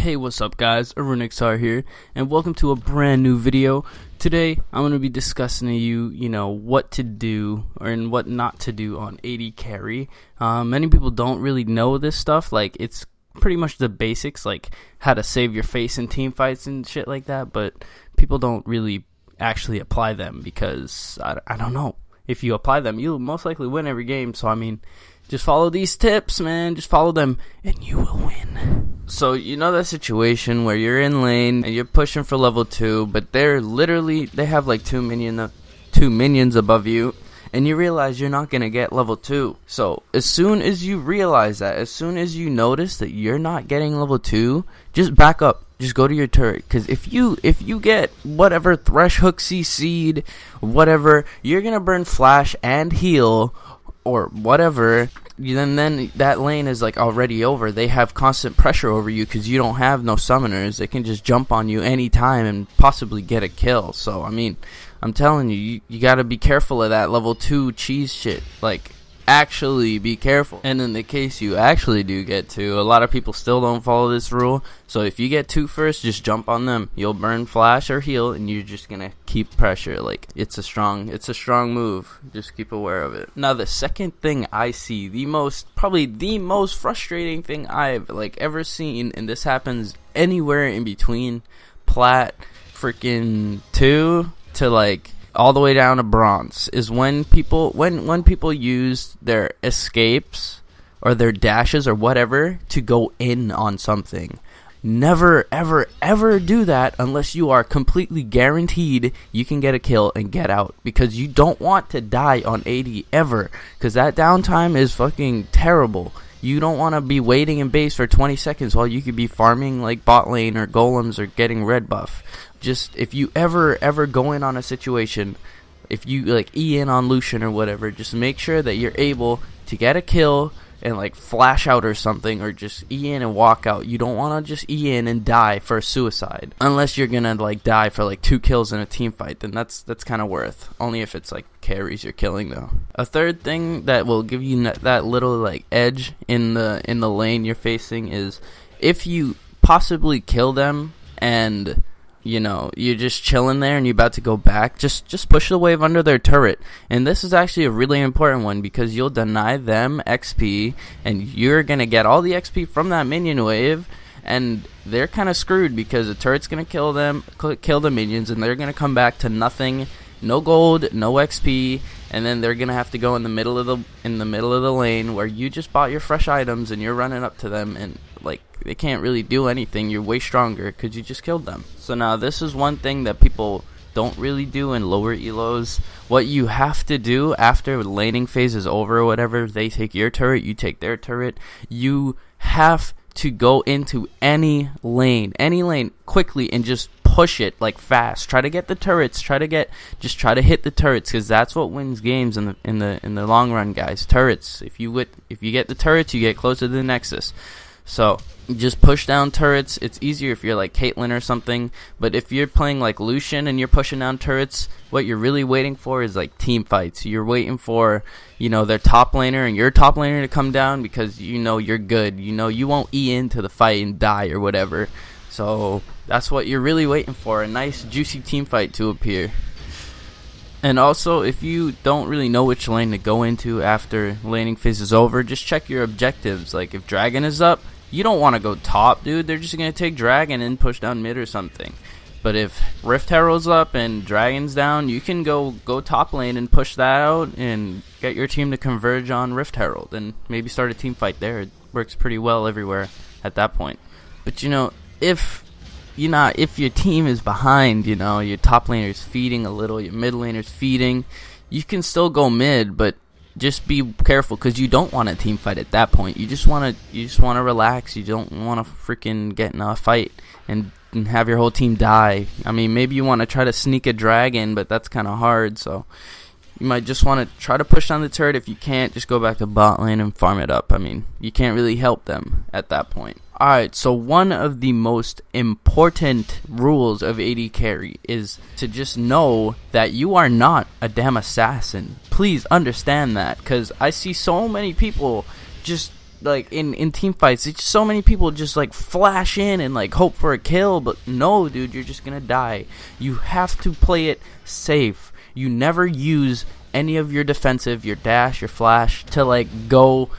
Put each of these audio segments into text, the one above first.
Hey, what's up guys, Arunxr here, and welcome to a brand new video. Today, I'm going to be discussing to you, what to do and what not to do on ADCarry. Many people don't really know this stuff, like it's pretty much the basics, like how to save your face in team fights and shit like that, but people don't really actually apply them because, I don't know, if you apply them, you'll most likely win every game, so I mean, just follow these tips, man. Just follow them, and you will win. So, you know that situation where you're in lane, and you're pushing for level 2, but they have like two minions above you, and you realize you're not going to get level 2. So, as soon as you realize that, as soon as you notice that you're not getting level 2, just back up. Just go to your turret, because if you get whatever Thresh Hook CC'd, whatever, you're going to burn flash and heal, or whatever, then that lane is like already over. They have constant pressure over you because you don't have no summoners. They can just jump on you anytime and possibly get a kill. So I mean, I'm telling you, you gotta be careful of that level 2 cheese shit. Like, actually be careful. And in the case you actually do get 2, a lot of people still don't follow this rule. So if you get 2 first, just jump on them. You'll burn flash or heal, and you're just gonna keep pressure. Like, it's a strong move. Just keep aware of it. Now the second thing I see, probably the most frustrating thing I've ever seen, and this happens anywhere in between plat freaking 2 to all the way down to bronze, is when people use their escapes or their dashes or whatever to go in on something. Never ever ever do that unless you are completely guaranteed you can get a kill and get out, because you don't want to die on AD ever, because that downtime is fucking terrible. You don't want to be waiting in base for 20 seconds while you could be farming like bot lane or golems or getting red buff. Just, if you ever go in on a situation, if you E in on Lucian or whatever, just make sure that you're able to get a kill and flash out or something, or just E in and walk out. You don't want to just E in and die for a suicide, unless you're gonna die for 2 kills in a team fight. Then that's kind of worth, only if it's carries you're killing though. A third thing that will give you that little edge in the lane you're facing is if you possibly kill them and you're just chilling there and you're about to go back, just push the wave under their turret. And this is actually a really important one, because you'll deny them XP, and you're going to get all the XP from that minion wave, and they're kind of screwed, because the turret's going to kill the minions, and they're going to come back to nothing, no gold, no XP, and then they're going to have to go in the middle of the lane where you just bought your fresh items, and you're running up to them, and they can't really do anything. You're way stronger because you just killed them. So now this is one thing that people don't really do in lower elos. What you have to do after laning phase is over or whatever, they take your turret, you take their turret, you have to go into any lane quickly and just push it fast. Try to get the turrets, try to hit the turrets, because that's what wins games in the long run, guys. Turrets. If you get the turrets, you get closer to the nexus. So just push down turrets. It's easier if you're Caitlyn or something, but if you're playing Lucian and you're pushing down turrets, what you're really waiting for is team fights. You're waiting for their top laner and your top laner to come down, because you're good. You won't E into the fight and die or whatever. So that's what you're really waiting for, a nice juicy team fight to appear. And also, if you don't really know which lane to go into after laning phase is over, just check your objectives. If Dragon is up, you don't want to go top, dude. They're just going to take Dragon and push down mid or something. But if Rift Herald's up and Dragon's down, you can go top lane and push that out and get your team to converge on Rift Herald and maybe start a team fight there. It works pretty well everywhere at that point. But if your team is behind, your top laner's feeding a little, your mid laner's feeding, you can still go mid, but just be careful, because you don't want a team fight at that point. You just want to relax. You don't want to freaking get in a fight and have your whole team die. I mean, maybe you want to try to sneak a dragon, but that's kind of hard, so you might just want to try to push down the turret. If you can't, just go back to bot lane and farm it up. I mean, you can't really help them at that point. Alright, so one of the most important rules of ADCarry is to just know that you are not a damn assassin. Please understand that, because I see so many people just like in team fights, it's so many people just like flash in and like hope for a kill, but no, dude, you're just gonna die. You have to play it safe. You never use any of your defensive, your dash, your flash to like go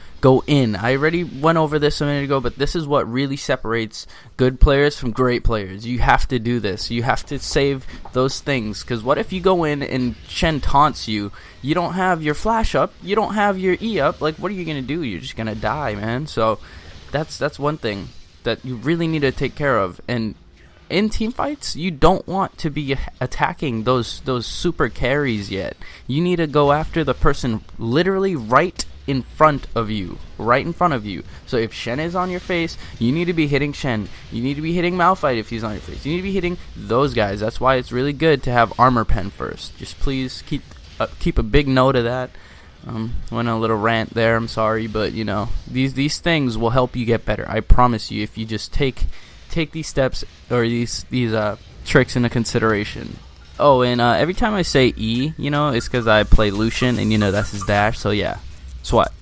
in. I already went over this a minute ago, but this is what really separates good players from great players. You have to do this. You have to save those things, because what if you go in and Shen taunts you? You don't have your flash up, you don't have your E up. Like, what are you gonna do? You're just gonna die, man. So that's one thing that you really need to take care of. And in team fights, you don't want to be attacking those super carries yet. You need to go after the person literally right in front of you. So if Shen is on your face, you need to be hitting Shen. You need to be hitting Malphite if he's on your face. You need to be hitting those guys. That's why it's really good to have armor pen first. Just please keep a big note of that. Went on a little rant there, I'm sorry, but you know, these things will help you get better. I promise you, if you just take these steps or these tricks into consideration. Oh, and every time I say E, you know, it's because I play Lucian, and you know that's his dash. So yeah, swat.